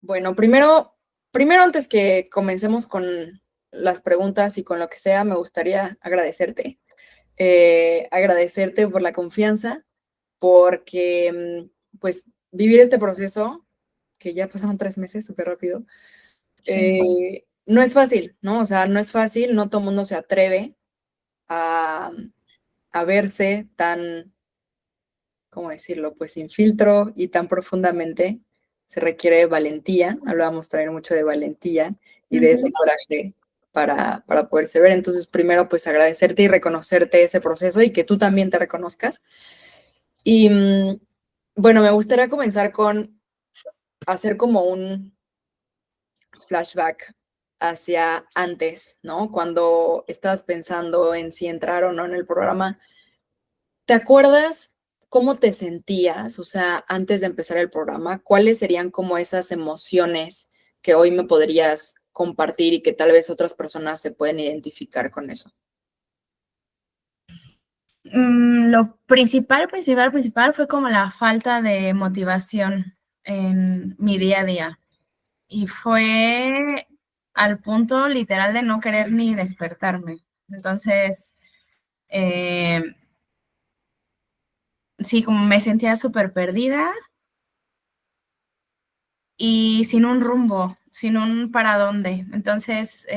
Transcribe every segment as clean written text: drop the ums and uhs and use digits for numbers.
Bueno, primero antes que comencemos con las preguntas y con lo que sea, me gustaría agradecerte. Agradecerte por la confianza, porque pues vivir este proceso, que ya pasaron 3 meses súper rápido, Sí. no es fácil, ¿no? O sea, no es fácil, no todo el mundo se atreve a, a verse tan, ¿cómo decirlo? Pues sin filtro y tan profundamente. Se requiere valentía, hablábamos también mucho de valentía y de ese Ujú. coraje para poderse ver. Entonces, primero, pues agradecerte y reconocerte ese proceso y que tú también te reconozcas. Y bueno, me gustaría comenzar con hacer como un flashback hacia antes, ¿no? Cuando estabas pensando en si entrar o no en el programa. ¿Te acuerdas cómo te sentías? O sea, antes de empezar el programa, ¿cuáles serían como esas emociones que hoy me podrías compartir y que tal vez otras personas se pueden identificar con eso? Lo principal fue como la falta de motivación en mi día a día. Y fue al punto literal de no querer ni despertarme. Entonces, eh, sí, como me sentía súper perdida y sin un rumbo, sin un para dónde. Entonces,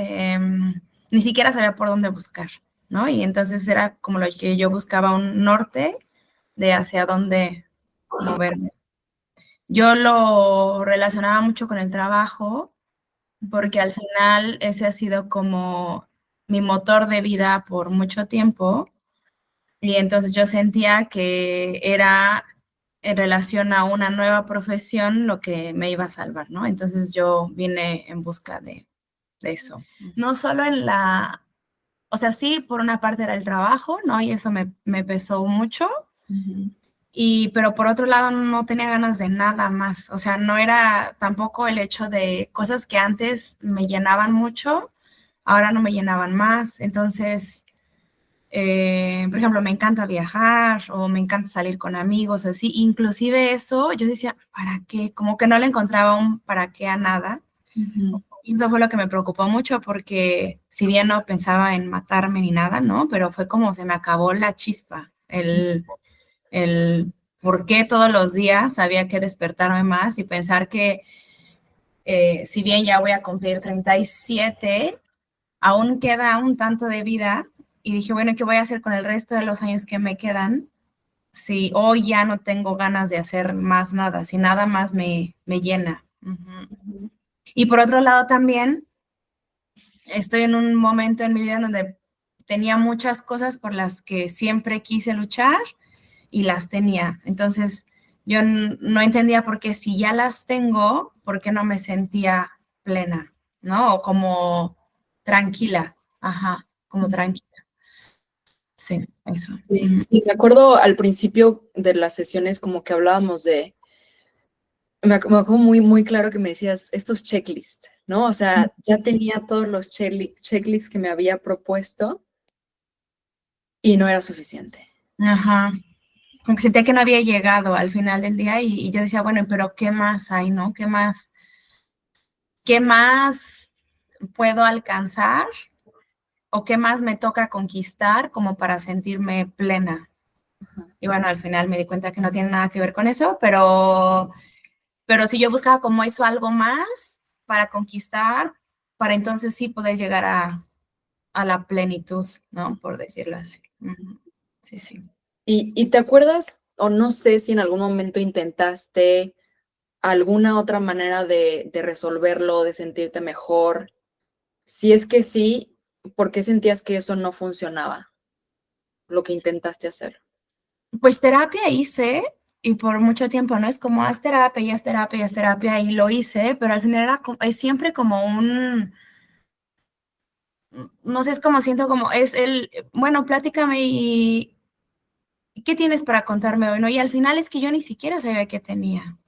ni siquiera sabía por dónde buscar, ¿no? Y entonces era como lo que yo buscaba, un norte de hacia dónde moverme. Yo lo relacionaba mucho con el trabajo, porque al final ese ha sido como mi motor de vida por mucho tiempo. Y entonces yo sentía que era en relación a una nueva profesión lo que me iba a salvar, ¿no? Entonces yo vine en busca de eso. No solo en la, o sea, sí, por una parte era el trabajo, ¿no? Y eso me pesó mucho. Pero por otro lado no tenía ganas de nada más. O sea, no era tampoco el hecho de cosas que antes me llenaban mucho, ahora no me llenaban más. Entonces, por ejemplo, me encanta viajar o me encanta salir con amigos, así. Inclusive eso, yo decía, ¿para qué? Como que no le encontraba un para qué a nada. Y eso fue lo que me preocupó mucho porque si bien no pensaba en matarme ni nada, ¿no? Pero fue como se me acabó la chispa, el por qué todos los días había que despertarme más y pensar que si bien ya voy a cumplir 37, aún queda un tanto de vida. Y dije, bueno, ¿qué voy a hacer con el resto de los años que me quedan? Si hoy ya no tengo ganas de hacer más nada, si nada más me llena. Y por otro lado también, estoy en un momento en mi vida donde tenía muchas cosas por las que siempre quise luchar y las tenía. Entonces, yo no entendía por qué si ya las tengo, por qué no me sentía plena, ¿no? O como tranquila, ajá, como tranquila. Sí, eso. Sí, sí, me acuerdo al principio de las sesiones como que hablábamos me acuerdo muy claro que me decías estos checklists, ¿no? O sea, ya tenía todos los checklists que me había propuesto y no era suficiente. Ajá. Como que sentía que no había llegado al final del día y yo decía, bueno, pero ¿qué más hay, no? Qué más puedo alcanzar o qué más me toca conquistar como para sentirme plena? Y bueno, al final me di cuenta que no tiene nada que ver con eso, pero si yo buscaba como eso algo más para conquistar, para entonces sí poder llegar a la plenitud, ¿no? Por decirlo así. Sí, sí. ¿Y te acuerdas, o no sé si en algún momento intentaste alguna otra manera de resolverlo, de sentirte mejor? Si es que sí, ¿por qué sentías que eso no funcionaba, lo que intentaste hacer? Pues terapia hice y por mucho tiempo, ¿no? Es como haz terapia y haz terapia y haz terapia y lo hice, pero al final era es siempre como un, no sé, es como siento como es el, bueno, pláticame y ¿qué tienes para contarme hoy, no? Y al final es que yo ni siquiera sabía qué tenía.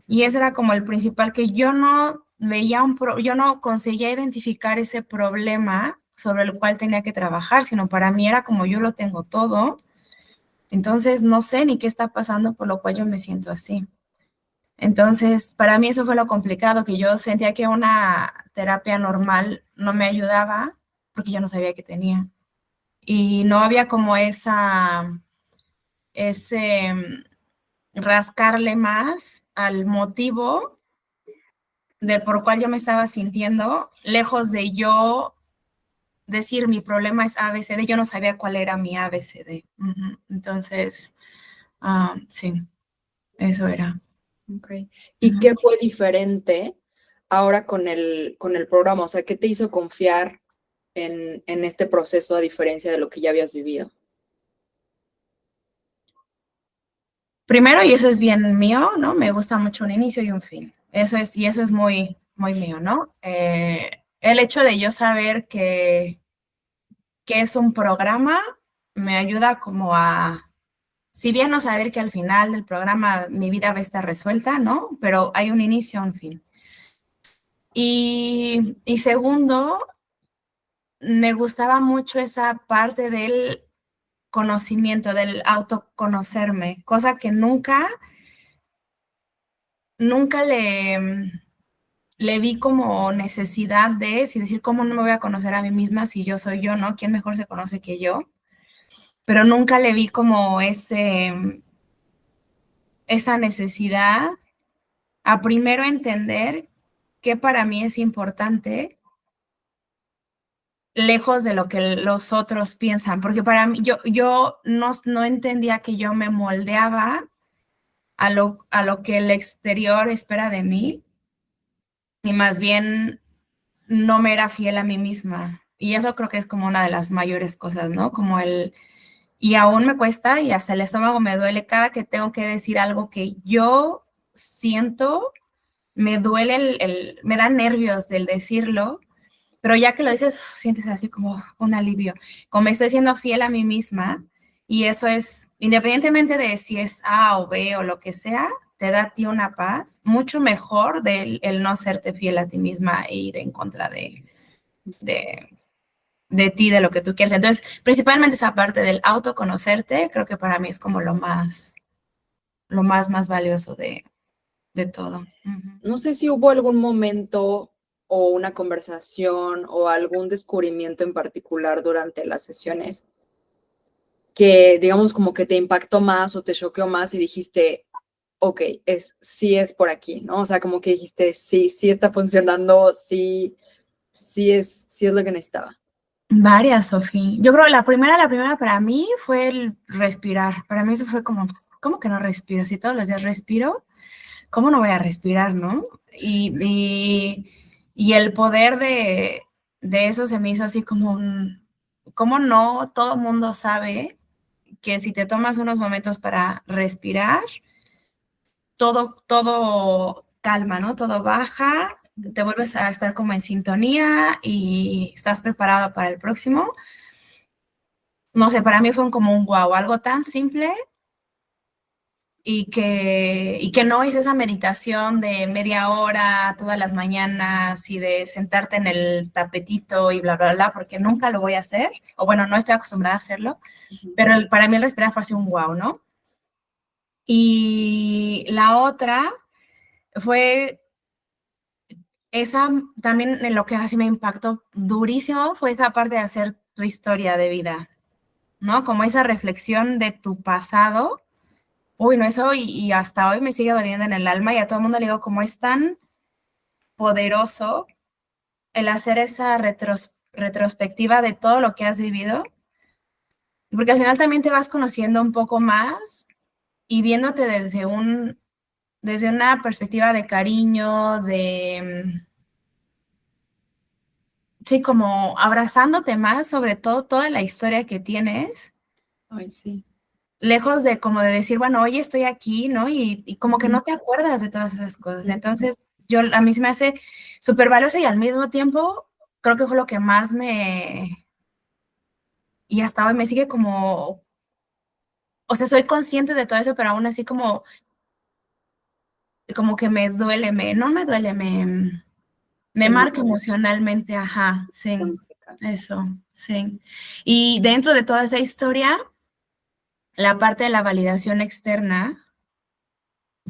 Y ese era como el principal, que yo no veía yo no conseguía identificar ese problema sobre el cual tenía que trabajar, sino para mí era como yo lo tengo todo, entonces no sé ni qué está pasando, por lo cual yo me siento así. Entonces, para mí eso fue lo complicado, que yo sentía que una terapia normal no me ayudaba porque yo no sabía qué tenía. Y no había como ese rascarle más al motivo del por cual yo me estaba sintiendo, lejos de yo decir mi problema es ABCD, yo no sabía cuál era mi ABCD. Entonces, sí, eso era. Okay. ¿Y qué fue diferente ahora con el programa? O sea, ¿qué te hizo confiar en este proceso a diferencia de lo que ya habías vivido? Primero, y eso es bien mío, ¿no? Me gusta mucho un inicio y un fin. Y eso es muy, muy mío, ¿no? El hecho de yo saber que es un programa me ayuda como a, si bien no saber que al final del programa mi vida va a estar resuelta, ¿no? Pero hay un inicio, un fin. Y segundo, me gustaba mucho esa parte del conocimiento, del autoconocerme, cosa que nunca le vi como necesidad de, si decir, ¿cómo no me voy a conocer a mí misma si yo soy yo, ¿no? ¿Quién mejor se conoce que yo? Pero nunca le vi como esa necesidad a primero entender qué para mí es importante, lejos de lo que los otros piensan, porque para mí yo no entendía que yo me moldeaba a lo que el exterior espera de mí, y más bien no me era fiel a mí misma. Y eso creo que es como una de las mayores cosas, ¿no? Y aún me cuesta y hasta el estómago me duele cada que tengo que decir algo que yo siento, me duele, me da nervios del decirlo, pero ya que lo dices, sientes así como un alivio, como me estoy siendo fiel a mí misma, y eso es, independientemente de si es A o B o lo que sea, te da a ti una paz mucho mejor del el no serte fiel a ti misma e ir en contra de, de ti, de lo que tú quieres. Entonces, principalmente esa parte del autoconocerte, creo que para mí es como más valioso de todo. No sé si hubo algún momento o una conversación o algún descubrimiento en particular durante las sesiones que, digamos, como que te impactó más o te choqueó más y dijiste, ok, sí es por aquí, ¿no? O sea, como que dijiste, sí, sí está funcionando, sí, sí es lo que necesitaba. Varias, Sofía. Yo creo que la primera para mí fue el respirar. Para mí eso fue como, ¿cómo que no respiro? Si todos los días respiro, ¿cómo no voy a respirar, no? Y el poder de eso se me hizo así como ¿cómo no? Todo mundo sabe que si te tomas unos momentos para respirar, todo calma, ¿no? Todo baja, te vuelves a estar como en sintonía y estás preparado para el próximo. No sé, para mí fue como un wow, algo tan simple y que no es esa meditación de media hora todas las mañanas y de sentarte en el tapetito y bla, bla, bla, porque nunca lo voy a hacer, o bueno, no estoy acostumbrada a hacerlo, pero para mí el respirar fue así un wow, ¿no? Y la otra fue esa, también en lo que así me impactó durísimo, fue esa parte de hacer tu historia de vida, ¿no? Como esa reflexión de tu pasado. Uy, no, eso y hasta hoy me sigue doliendo en el alma y a todo el mundo le digo, cómo es tan poderoso el hacer esa retrospectiva de todo lo que has vivido, porque al final también te vas conociendo un poco más y viéndote desde una perspectiva de cariño, sí, como abrazándote más, sobre todo toda la historia que tienes, Ay, sí. lejos de como de decir, bueno, hoy estoy aquí, ¿no? Y como que no te acuerdas de todas esas cosas. Entonces, a mí se me hace súper valioso y al mismo tiempo creo que fue lo que más y hasta hoy me sigue como, o sea, soy consciente de todo eso, pero aún así como que me duele, no me duele, me Te marca mueve, emocionalmente, ajá, sí, te marca. eso, sí. Y dentro de toda esa historia, la parte de la validación externa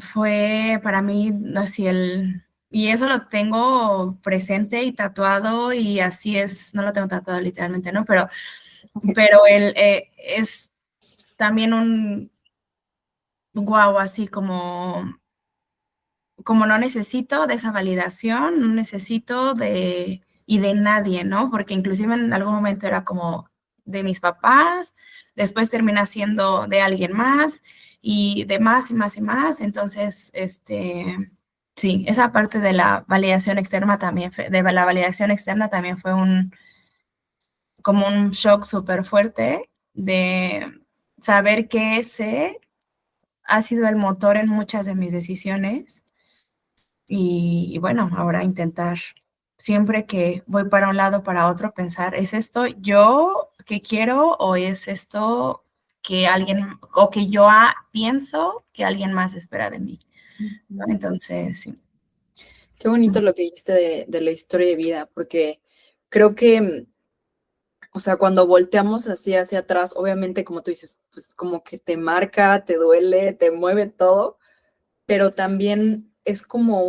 fue para mí así y eso lo tengo presente y tatuado y así es, no lo tengo tatuado literalmente, ¿no? Pero es también un guau, así como no necesito de esa validación, no necesito y de nadie, ¿no? Porque inclusive en algún momento era como de mis papás, después termina siendo de alguien más y de más y más y más. Entonces, sí, esa parte de la validación externa también, de la validación externa también fue como un shock súper fuerte de saber que ese ha sido el motor en muchas de mis decisiones. Y bueno, ahora intentar siempre que voy para un lado, para otro, pensar, ¿es esto yo que quiero o es esto que alguien, o que yo pienso que alguien más espera de mí? ¿No? Entonces, sí. Qué bonito lo que dijiste de la historia de vida, porque creo que, o sea, cuando volteamos así hacia atrás, obviamente, como tú dices, pues como que te marca, te duele, te mueve todo, pero también es como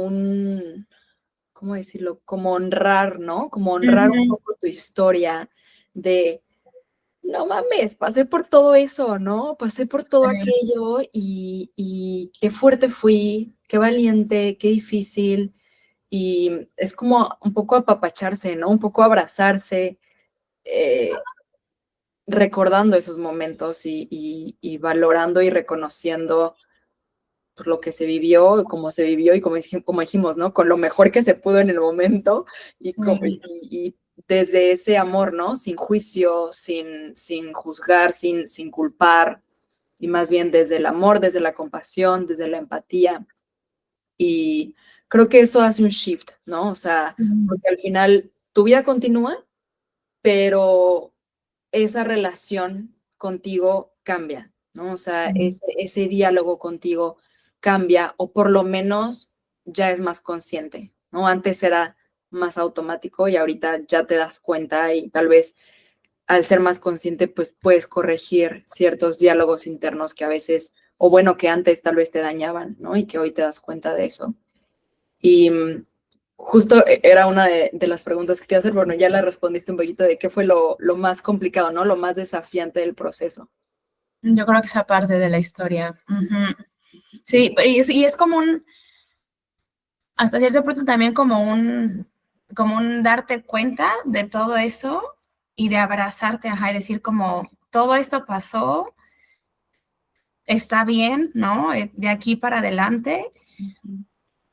¿cómo decirlo? Como honrar, ¿no? Como honrar un Ujú. poco tu historia de, no mames, pasé por todo eso, ¿no? Pasé por todo aquello y qué fuerte fui, qué valiente, qué difícil. Y es como un poco apapacharse, ¿no? Un poco abrazarse, eh, recordando esos momentos y valorando y reconociendo por lo que se vivió, cómo se vivió y como dijimos, ¿no? Con lo mejor que se pudo en el momento y desde ese amor, ¿no? Sin juicio, sin juzgar, sin culpar, y más bien desde el amor, desde la compasión, desde la empatía. Y creo que eso hace un shift, ¿no? O sea, porque al final tu vida continúa, pero esa relación contigo cambia, ¿no? O sea, Sí. ese diálogo contigo cambia o por lo menos ya es más consciente, ¿no? Antes era más automático y ahorita ya te das cuenta y tal vez al ser más consciente pues puedes corregir ciertos diálogos internos que a veces, o bueno, que antes tal vez te dañaban, ¿no? Y que hoy te das cuenta de eso. Y justo era una de las preguntas que te iba a hacer, bueno, ya la respondiste un poquito de qué fue lo más complicado, ¿no? Lo más desafiante del proceso. Yo creo que esa parte de la historia. Ujú. Sí, y es como hasta cierto punto también como un darte cuenta de todo eso y de abrazarte, ajá, y decir como, todo esto pasó, está bien, ¿no? De aquí para adelante.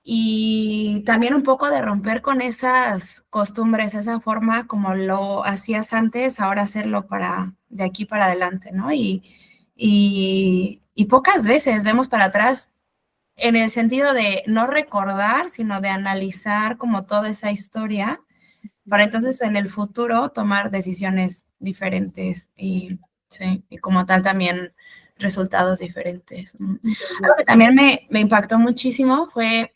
Y también un poco de romper con esas costumbres, esa forma como lo hacías antes, ahora hacerlo de aquí para adelante, ¿no? Y pocas veces vemos para atrás en el sentido de no recordar, sino de analizar como toda esa historia para entonces en el futuro tomar decisiones diferentes sí, y como tal también resultados diferentes. Algo que también me impactó muchísimo fue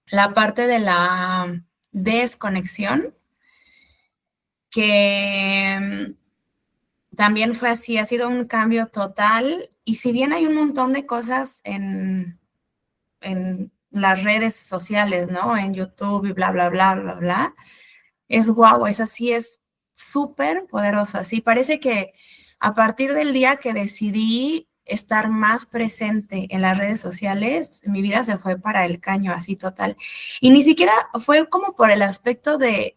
la parte de la desconexión, que también fue así, ha sido un cambio total. Y si bien hay un montón de cosas en las redes sociales, ¿no? En YouTube y bla, bla, bla, bla, bla. Es guau, es así, es súper poderoso. Así parece que a partir del día que decidí estar más presente en las redes sociales, mi vida se fue para el caño, así total. Y ni siquiera fue como por el aspecto de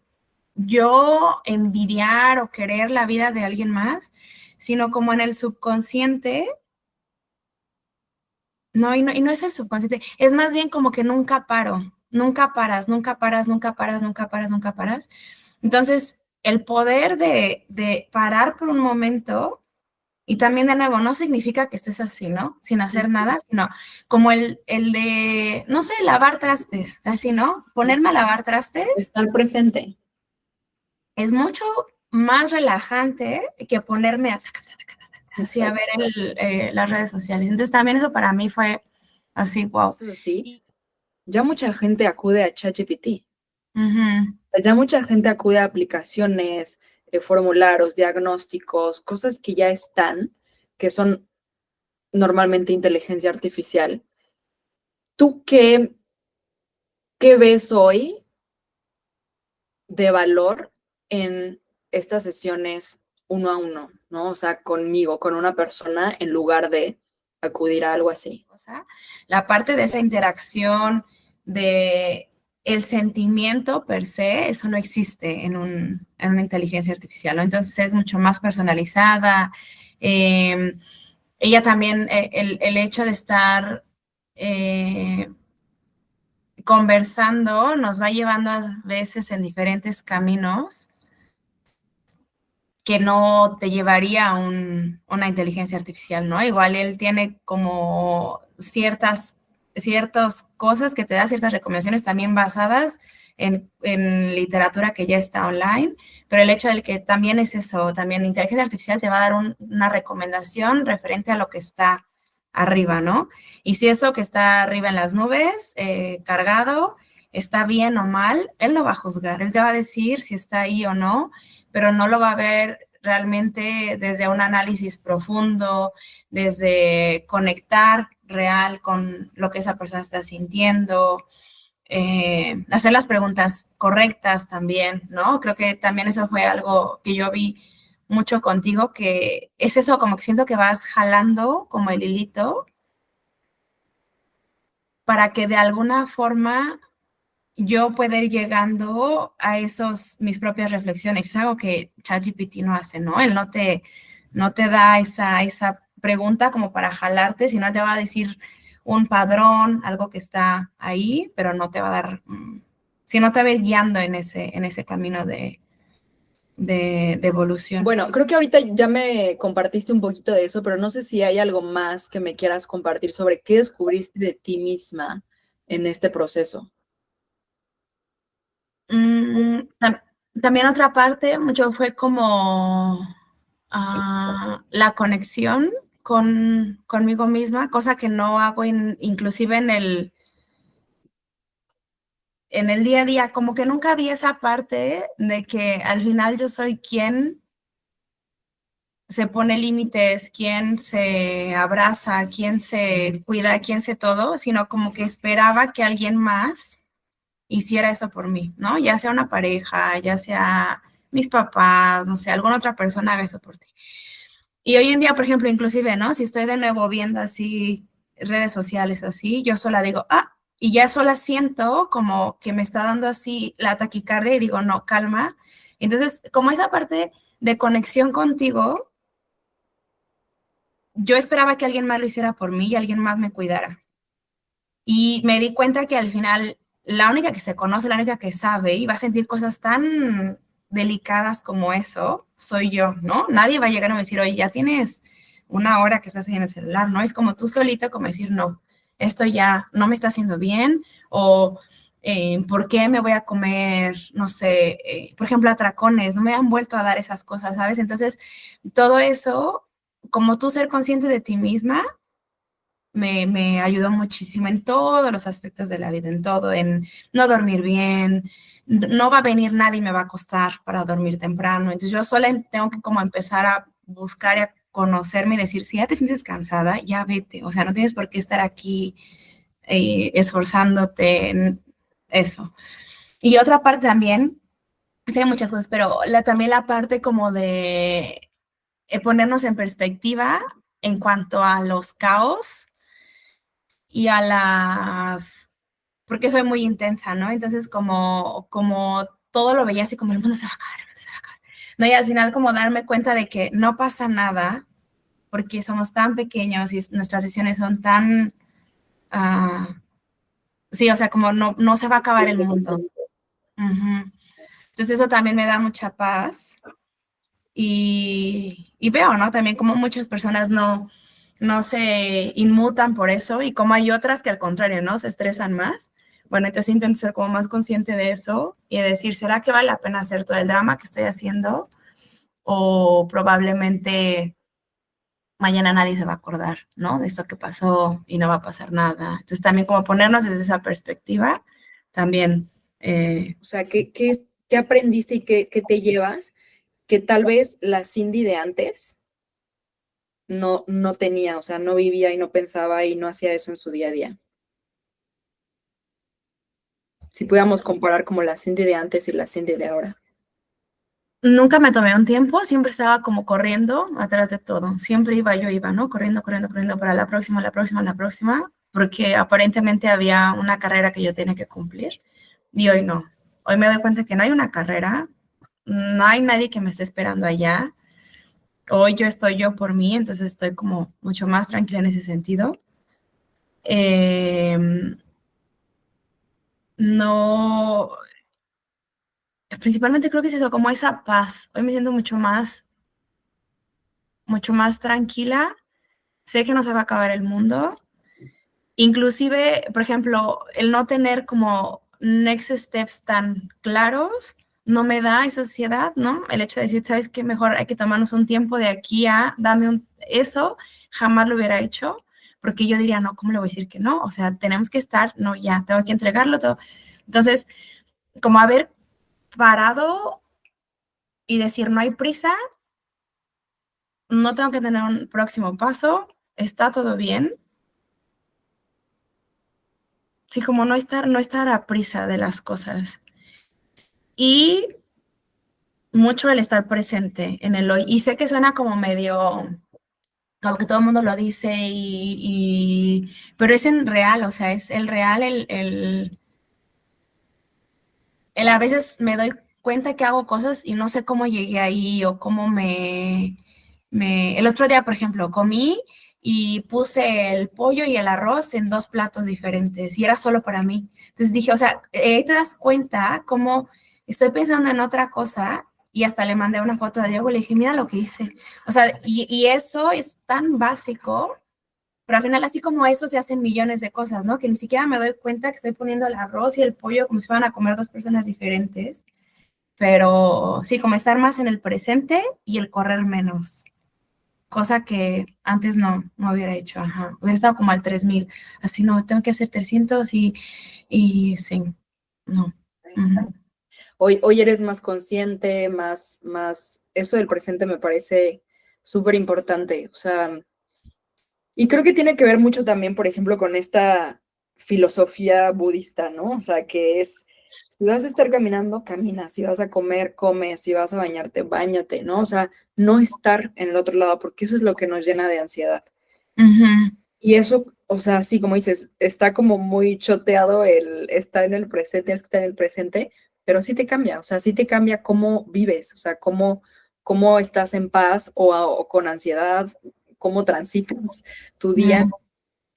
yo envidiar o querer la vida de alguien más, sino como en el subconsciente. No, y no es el subconsciente, es más bien como que nunca paro, nunca paras, nunca paras, nunca paras, nunca paras, nunca paras. Entonces, el poder de parar por un momento, y también de nuevo, no significa que estés así, ¿no? Sin hacer nada, sino como el de, no sé, lavar trastes, así, ¿no? Ponerme a lavar trastes Estar presente. es mucho más relajante que ponerme así a Exacto. ver las redes sociales. Entonces, también eso para mí fue así, wow. Eso sí, ya mucha gente acude a ChatGPT. Ujú. Ya mucha gente acude a aplicaciones, formularios, diagnósticos, cosas que ya están, que son normalmente inteligencia artificial, ¿Tú qué ves hoy de valor en estas sesiones uno a uno, ¿no? O sea, conmigo, con una persona, en lugar de acudir a algo así? La parte de esa interacción, de el sentimiento per se, eso no existe en una inteligencia artificial, ¿no? Entonces es mucho más personalizada. Ella también, el hecho de estar conversando nos va llevando a veces en diferentes caminos que no te llevaría a una inteligencia artificial, ¿no? Igual él tiene como ciertas cosas que te da, ciertas recomendaciones también basadas en literatura que ya está online, pero el hecho de que también es eso, también la inteligencia artificial te va a dar una recomendación referente a lo que está arriba, ¿no? Y si eso que está arriba en las nubes, cargado, está bien o mal, él no va a juzgar, él te va a decir si está ahí o no, pero no lo va a ver realmente desde un análisis profundo, desde conectar real con lo que esa persona está sintiendo, hacer las preguntas correctas también, ¿no? Creo que también eso fue algo que yo vi mucho contigo, que es eso, como que siento que vas jalando como el hilito para que de alguna forma yo pueda ir llegando a esos, mis propias reflexiones. Es algo que ChatGPT no hace, ¿no? Él no te da esa pregunta como para jalarte, sino te va a decir un padrón, algo que está ahí, pero no te va a dar, sino te va a ir guiando en ese camino de evolución. Bueno, creo que ahorita ya me compartiste un poquito de eso, pero no sé si hay algo más que me quieras compartir sobre qué descubriste de ti misma en este proceso. También otra parte, mucho fue como la conexión conmigo misma, cosa que no hago inclusive en el día a día, como que nunca vi esa parte de que al final yo soy quien se pone límites, quien se abraza, quien se cuida, quien se todo, sino como que esperaba que alguien más hiciera eso por mí, ¿no? Ya sea una pareja, ya sea mis papás, no sé, alguna otra persona haga eso por ti. Y hoy en día, por ejemplo, inclusive, ¿no? Si estoy de nuevo viendo así redes sociales o así, yo sola digo, y ya sola siento como que me está dando así la taquicardia y digo, no, calma. Entonces, como esa parte de conexión contigo, yo esperaba que alguien más lo hiciera por mí y alguien más me cuidara. Y me di cuenta que al final la única que se conoce, la única que sabe y va a sentir cosas tan delicadas como eso, soy yo, ¿no? Nadie va a llegar a decir, oye, ya tienes una hora que estás en el celular, ¿no? Es como tú solito, como decir, no, esto ya no me está haciendo bien, o ¿por qué me voy a comer, no sé, por ejemplo, atracones? No me han vuelto a dar esas cosas, ¿sabes? Entonces, todo eso, como tú ser consciente de ti misma, me ayudó muchísimo en todos los aspectos de la vida, en todo, en no dormir bien, no va a venir nadie y me va a costar para dormir temprano. Entonces yo sola tengo que como empezar a buscar y a conocerme y decir, si ya te sientes cansada, ya vete. O sea, no tienes por qué estar aquí esforzándote en eso. Y otra parte también, sí hay muchas cosas, pero también la parte como de ponernos en perspectiva en cuanto a los caos y a porque soy muy intensa, ¿no? Entonces como todo lo veía así como el mundo se va a acabar, el mundo se va a acabar. No, y al final como darme cuenta de que no pasa nada porque somos tan pequeños y nuestras decisiones son tan, sí, o sea, como no se va a acabar el mundo. Uh-huh. Entonces eso también me da mucha paz y veo, ¿no? También como muchas personas no se inmutan por eso y como hay otras que al contrario, ¿no? Se estresan más. Bueno, entonces intento ser como más consciente de eso y de decir, ¿será que vale la pena hacer todo el drama que estoy haciendo? O probablemente mañana nadie se va a acordar, ¿no? De esto que pasó y no va a pasar nada. Entonces también como ponernos desde esa perspectiva, también. O sea, ¿qué aprendiste y qué te llevas que tal vez la Cindy de antes no tenía? O sea, no vivía y no pensaba y no hacía eso en su día a día. Si pudiéramos comparar como la Cindy de antes y la Cindy de ahora. Nunca me tomé un tiempo, siempre estaba como corriendo atrás de todo. Siempre iba, ¿no? Corriendo, corriendo, corriendo para la próxima, la próxima, la próxima, porque aparentemente había una carrera que yo tenía que cumplir. Y hoy no. Hoy me doy cuenta que no hay una carrera, no hay nadie que me esté esperando allá. Hoy yo estoy yo por mí, entonces estoy como mucho más tranquila en ese sentido. No, principalmente creo que es eso, como esa paz. Hoy me siento mucho más tranquila. Sé que no se va a acabar el mundo. Inclusive, por ejemplo, el no tener como next steps tan claros no me da esa ansiedad, ¿no? El hecho de decir, ¿sabes qué? Mejor hay que tomarnos un tiempo de aquí a eso, jamás lo hubiera hecho, porque yo diría, no, ¿cómo le voy a decir que no? O sea, tenemos que estar, no, ya, tengo que entregarlo todo. Entonces, como haber parado y decir, no hay prisa, no tengo que tener un próximo paso, está todo bien. Sí, como no estar a prisa de las cosas. Y mucho el estar presente en el hoy. Y sé que suena como medio, como que todo el mundo lo dice, pero es en real, o sea, es el real, el a veces me doy cuenta que hago cosas y no sé cómo llegué ahí o cómo el otro día, por ejemplo, comí y puse el pollo y el arroz en 2 platos diferentes y era solo para mí. Entonces dije, o sea, te das cuenta cómo estoy pensando en otra cosa y hasta le mandé una foto a Diego y le dije, mira lo que hice. O sea, y eso es tan básico, pero al final así como eso se hacen millones de cosas, ¿no? Que ni siquiera me doy cuenta que estoy poniendo el arroz y el pollo como si fueran a comer 2 personas diferentes. Pero sí, como estar más en el presente y el correr menos, cosa que antes no hubiera hecho, ajá. Hubiera estado como al 3000, así no, tengo que hacer 300 y sí, no. Uh-huh. Hoy eres más consciente, eso del presente me parece súper importante. O sea, y creo que tiene que ver mucho también, por ejemplo, con esta filosofía budista, ¿no? O sea, que es, si vas a estar caminando, camina, si vas a comer, come, si vas a bañarte, báñate, ¿no? O sea, no estar en el otro lado, porque eso es lo que nos llena de ansiedad. Uh-huh. Y eso, o sea, sí, como dices, está como muy choteado el estar en el presente, tienes que estar en el presente, pero sí te cambia, o sea, sí te cambia cómo vives, o sea, cómo estás en paz o con ansiedad, cómo transitas tu día.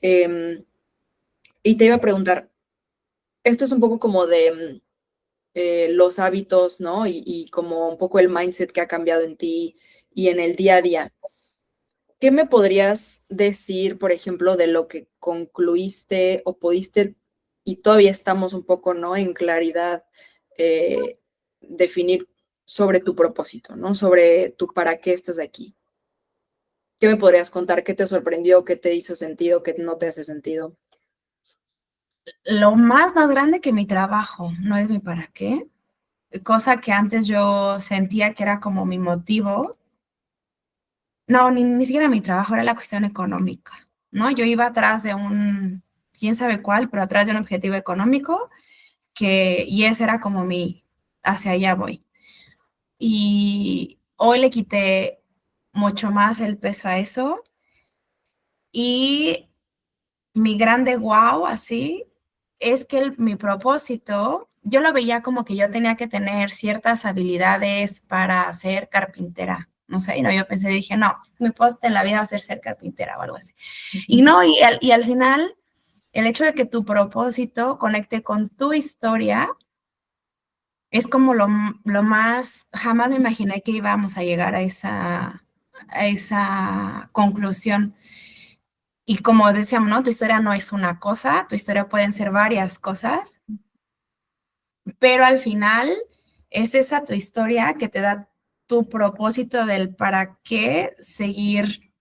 Eh, y te iba a preguntar, esto es un poco como de los hábitos, ¿no? Y como un poco el mindset que ha cambiado en ti y en el día a día. ¿Qué me podrías decir, por ejemplo, de lo que concluiste o pudiste, y todavía estamos un poco, ¿no? En claridad, definir sobre tu propósito, ¿no? Sobre tu para qué estás aquí. ¿Qué me podrías contar? ¿Qué te sorprendió? ¿Qué te hizo sentido? ¿Qué no te hace sentido? Lo más grande que mi trabajo, no es mi para qué, cosa que antes yo sentía que era como mi motivo. No, ni siquiera mi trabajo, era la cuestión económica, ¿no? Yo iba atrás de quién sabe cuál, pero atrás de un objetivo económico y ese era como hacia allá voy. Y hoy le quité mucho más el peso a eso y mi grande wow, así, es que mi propósito, yo lo veía como que yo tenía que tener ciertas habilidades para ser carpintera. No sé, y no, yo pensé, dije, no, mi poste en la vida va a ser carpintera o algo así. Y no, y al final, el hecho de que tu propósito conecte con tu historia es como lo más, jamás me imaginé que íbamos a llegar a esa conclusión. Y como decíamos, ¿no? Tu historia no es una cosa, tu historia pueden ser varias cosas, pero al final es esa tu historia que te da tu propósito del para qué seguir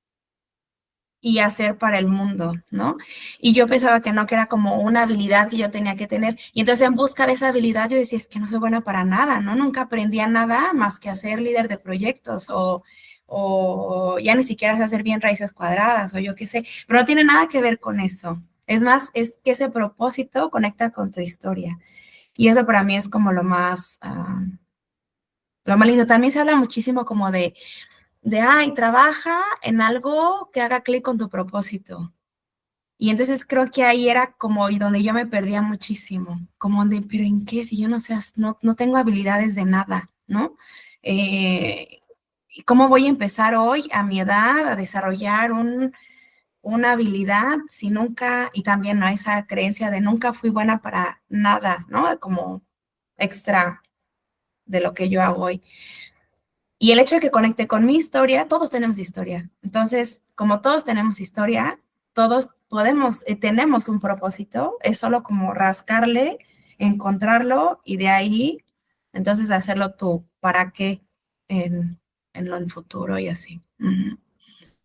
y hacer para el mundo, ¿no? Y yo pensaba que no, que era como una habilidad que yo tenía que tener. Y entonces en busca de esa habilidad yo decía, es que no soy buena para nada, ¿no? Nunca aprendía nada más que a ser líder de proyectos o ya ni siquiera sé hacer bien raíces cuadradas o yo qué sé, pero no tiene nada que ver con eso. Es más, es que ese propósito conecta con tu historia. Y eso para mí es como lo más lindo. También se habla muchísimo como ay, trabaja en algo que haga clic con tu propósito. Y entonces creo que ahí era como y donde yo me perdía muchísimo, como de, pero ¿en qué? Si yo no tengo habilidades de nada, ¿no? ¿Cómo voy a empezar hoy a mi edad a desarrollar una habilidad si nunca, y también ¿no? esa creencia de nunca fui buena para nada, ¿no? Como extra de lo que yo hago hoy. Y el hecho de que conecte con mi historia, todos tenemos historia. Entonces, como todos tenemos historia, todos tenemos un propósito, es solo como rascarle, encontrarlo y de ahí, entonces hacerlo tú, ¿para qué? En lo futuro y así.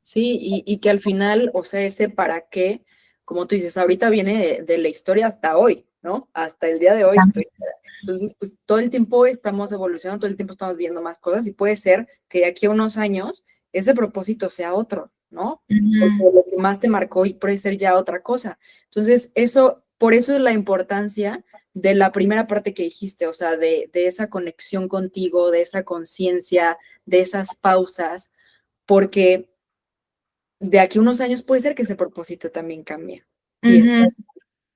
Sí, y que al final, o sea, ese para qué, como tú dices, ahorita viene de la historia hasta hoy, ¿no? Hasta el día de hoy. Entonces, pues todo el tiempo estamos evolucionando, todo el tiempo estamos viendo más cosas y puede ser que de aquí a unos años ese propósito sea otro, ¿no? Porque lo que más te marcó y puede ser ya otra cosa. Entonces, por eso es la importancia de la primera parte que dijiste, o sea, de esa conexión contigo, de esa conciencia, de esas pausas, porque de aquí a unos años puede ser que ese propósito también cambie. Y está,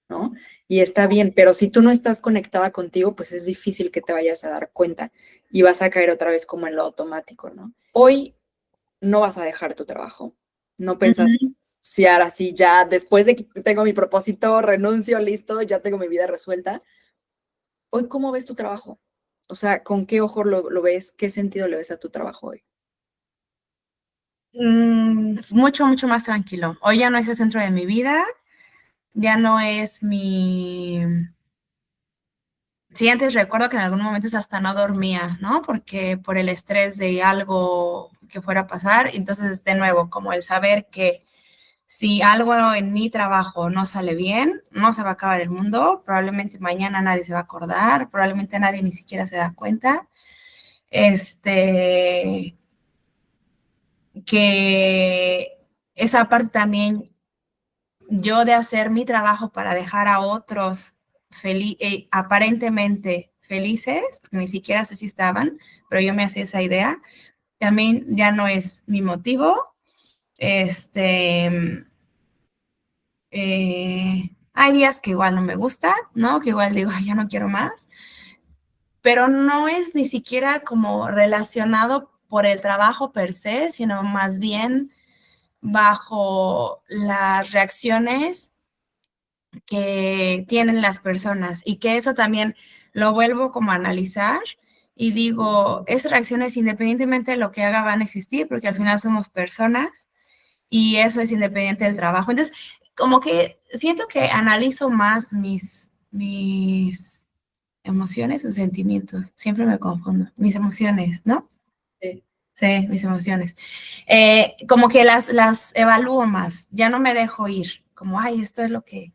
¿no? Y está bien, pero si tú no estás conectada contigo, pues es difícil que te vayas a dar cuenta y vas a caer otra vez como en lo automático, ¿no? Hoy no vas a dejar tu trabajo. No pensas, si ahora sí, ya después de que tengo mi propósito, renuncio, listo, ya tengo mi vida resuelta. Hoy, ¿cómo ves tu trabajo? O sea, ¿con qué ojo lo ves? ¿Qué sentido le ves a tu trabajo hoy? Mucho, mucho más tranquilo. Hoy ya no es el centro de mi vida, ya no es Sí, antes recuerdo que en algún momento hasta no dormía, ¿no? Porque por el estrés de algo que fuera a pasar, entonces de nuevo, como el saber que si algo en mi trabajo no sale bien, no se va a acabar el mundo, probablemente mañana nadie se va a acordar, probablemente nadie ni siquiera se da cuenta. Que esa parte también, yo de hacer mi trabajo para dejar a otros aparentemente felices, porque ni siquiera sé si estaban, pero yo me hacía esa idea, también ya no es mi motivo. Hay días que igual no me gusta, ¿no? Que igual digo, ay, ya no quiero más, pero no es ni siquiera como relacionado por el trabajo per se, sino más bien bajo las reacciones que tienen las personas y que eso también lo vuelvo como a analizar y digo, esas reacciones independientemente de lo que haga van a existir porque al final somos personas y eso es independiente del trabajo. Entonces, como que siento que analizo más mis emociones o sentimientos, siempre me confundo, mis emociones, ¿no? Sí. Sí, mis emociones. Como que las evalúo más, ya no me dejo ir, como, ay, esto es lo que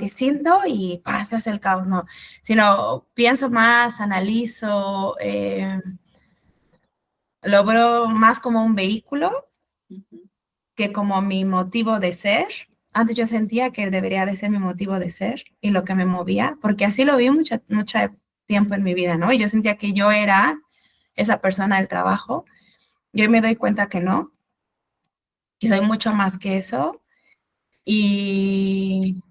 siento y se hace el caos, no, sino pienso más, analizo, lo veo más como un vehículo que como mi motivo de ser. Antes yo sentía que debería de ser mi motivo de ser y lo que me movía, porque así lo vi mucho tiempo en mi vida, ¿no? Y yo sentía que yo era esa persona del trabajo. Yo me doy cuenta que no, que soy mucho más que eso. Y,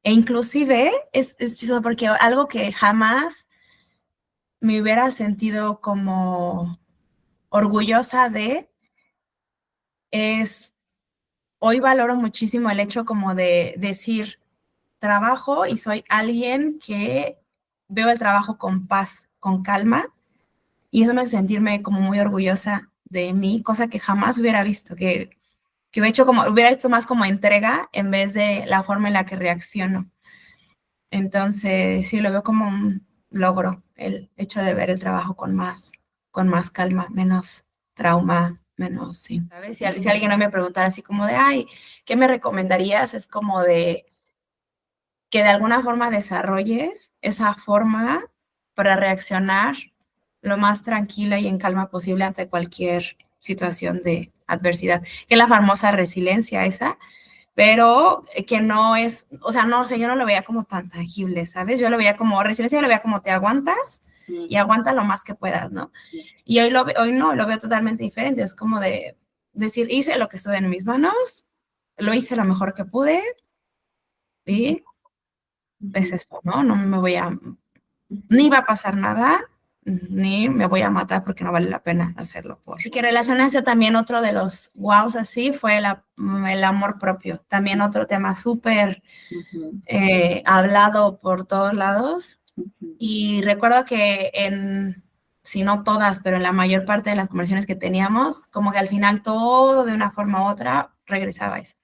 inclusive es chistoso porque algo que jamás me hubiera sentido como orgullosa de es, hoy valoro muchísimo el hecho como de decir, trabajo y soy alguien que veo el trabajo con paz, con calma, y eso me hace sentirme como muy orgullosa de mí, cosa que jamás hubiera visto, que hubiera visto más como entrega en vez de la forma en la que reacciono. Entonces, sí, lo veo como un logro, el hecho de ver el trabajo con más calma, menos trauma, menos, sí. ¿Sabes? Si alguien no me preguntara así como de, ay, ¿qué me recomendarías? Es como de que de alguna forma desarrolles esa forma para reaccionar lo más tranquila y en calma posible ante cualquier situación de adversidad, que es la famosa resiliencia esa, pero que no es, o sea, no sé, yo no lo veía como tan tangible, ¿sabes? Yo lo veía como resiliencia, yo lo veía como te aguantas y aguanta lo más que puedas, ¿no? Y hoy no, lo veo totalmente diferente, es como de decir, hice lo que estuvo en mis manos, lo hice lo mejor que pude y es esto, ¿no? No me voy a, ni va a pasar nada, ni me voy a matar porque no vale la pena hacerlo por. Y que relacionarse también otro de los wows así fue el amor propio. También otro tema súper hablado por todos lados. Y recuerdo que si no todas, pero en la mayor parte de las conversaciones que teníamos, como que al final todo de una forma u otra regresaba a eso.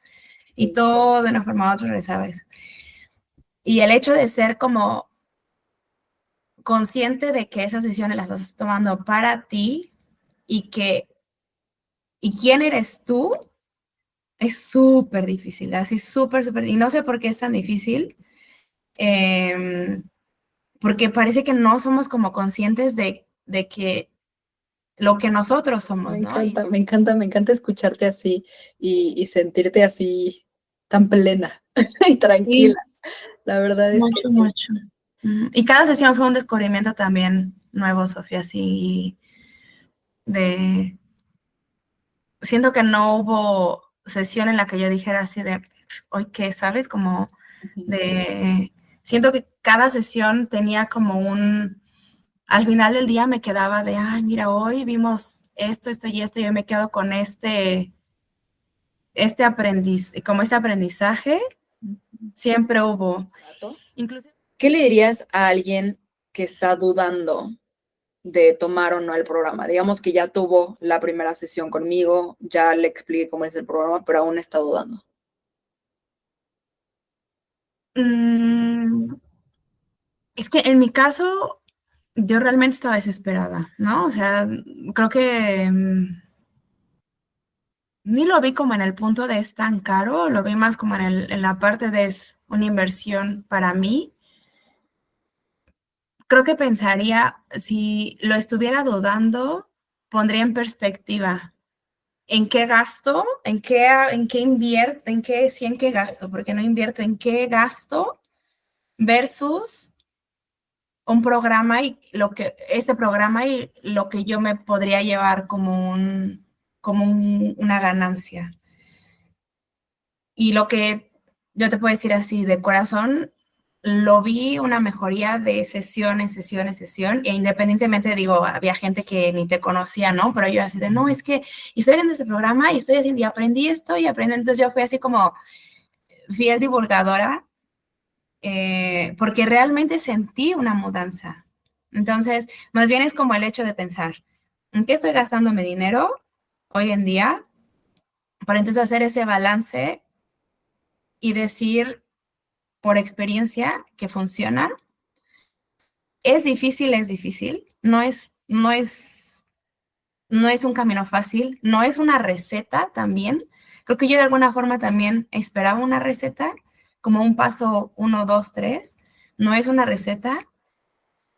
Y todo de una forma u otra regresaba a eso. Y el hecho de ser como consciente de que esas decisiones las estás tomando para ti y quién eres tú es súper difícil, así súper, y no sé por qué es tan difícil, porque parece que no somos como conscientes de que lo que nosotros somos, ¿no? Me encanta escucharte así y sentirte así tan plena y tranquila. Sí, la verdad es que sí. Mucho. Y cada sesión fue un descubrimiento también nuevo, Sofía, así siento que no hubo sesión en la que yo dijera así de, hoy qué, ¿sabes? Como siento que cada sesión tenía como al final del día me quedaba de, ay, mira, hoy vimos esto y esto, y yo me quedo con como este aprendizaje, siempre hubo. Inclusive, ¿qué le dirías a alguien que está dudando de tomar o no el programa? Digamos que ya tuvo la primera sesión conmigo, ya le expliqué cómo es el programa, pero aún está dudando. Es que en mi caso, yo realmente estaba desesperada, ¿no? O sea, creo que ni lo vi como en el punto de es tan caro, lo vi más como en la parte de es una inversión para mí. Creo que pensaría, si lo estuviera dudando, pondría en perspectiva en qué gasto, en qué invierto, en qué gasto, porque no invierto, en qué gasto versus un programa y este programa y lo que yo me podría llevar como una ganancia. Y lo que yo te puedo decir así de corazón, lo vi una mejoría de sesión en sesión en sesión, e independientemente, digo, había gente que ni te conocía, ¿no? Pero yo así de, no, es que estoy en este programa y estoy haciendo, y aprendí esto y aprendí, entonces yo fui así como fiel divulgadora, porque realmente sentí una mudanza. Entonces, más bien es como el hecho de pensar, ¿en qué estoy gastando mi dinero hoy en día? Para entonces hacer ese balance y decir por experiencia que funciona. Es difícil, no es un camino fácil, no es una receta también. Creo que yo de alguna forma también esperaba una receta, como un paso 1, 2, 3. No es una receta,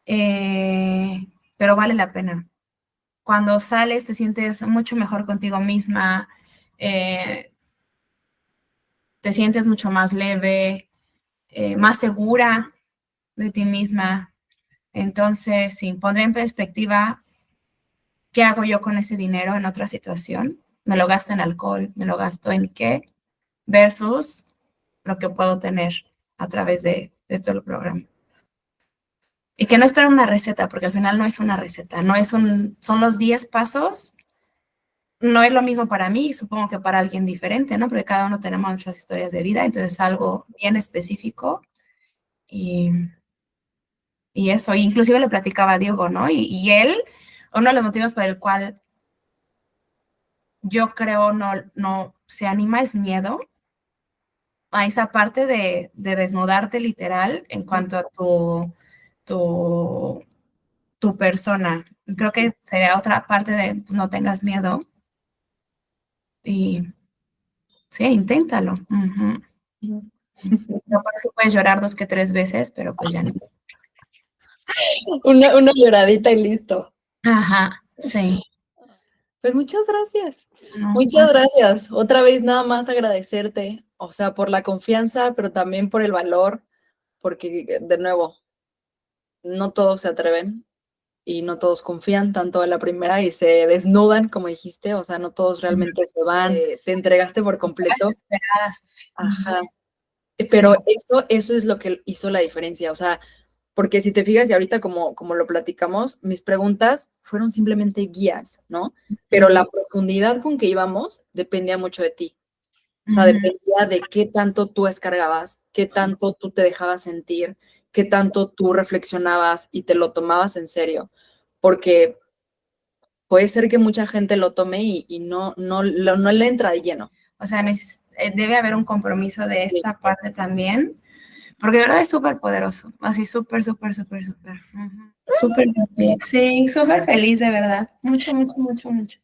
pero vale la pena. Cuando sales te sientes mucho mejor contigo misma, te sientes mucho más leve, más segura de ti misma. Entonces, sí, pondré en perspectiva qué hago yo con ese dinero en otra situación. Me lo gasto en alcohol, me lo gasto en qué, versus lo que puedo tener a través de todo el programa. Y que no espero una receta, porque al final no es una receta, son los 10 pasos. No es lo mismo para mí, supongo que para alguien diferente, ¿no? Porque cada uno tenemos nuestras historias de vida, entonces es algo bien específico. Y eso, inclusive le platicaba a Diego, ¿no? Y él, uno de los motivos por el cual yo creo no se anima es miedo a esa parte de desnudarte literal en cuanto a tu persona. Creo que sería otra parte de pues, no tengas miedo y sí, inténtalo. No, por eso puedes llorar 2 que 3 veces, pero pues ya no. Una lloradita y listo. Ajá, sí. Pues muchas gracias. No, Muchas gracias. Otra vez nada más agradecerte. O sea, por la confianza, pero también por el valor, porque de nuevo, no todos se atreven y no todos confían tanto en la primera y se desnudan, como dijiste, o sea, no todos realmente se van, te entregaste por completo. Desesperada, Sofía. Ajá. Pero eso es lo que hizo la diferencia, o sea, porque si te fijas y ahorita como lo platicamos, mis preguntas fueron simplemente guías, ¿no? Pero la profundidad con que íbamos dependía mucho de ti. O sea, dependía de qué tanto tú descargabas, qué tanto tú te dejabas sentir, qué tanto tú reflexionabas y te lo tomabas en serio. Porque puede ser que mucha gente lo tome y no le entra de lleno. O sea, debe haber un compromiso de esta parte también, porque de verdad es súper poderoso, así súper, súper, súper, súper. Súper feliz, sí, súper feliz de verdad, mucho, mucho, mucho, mucho.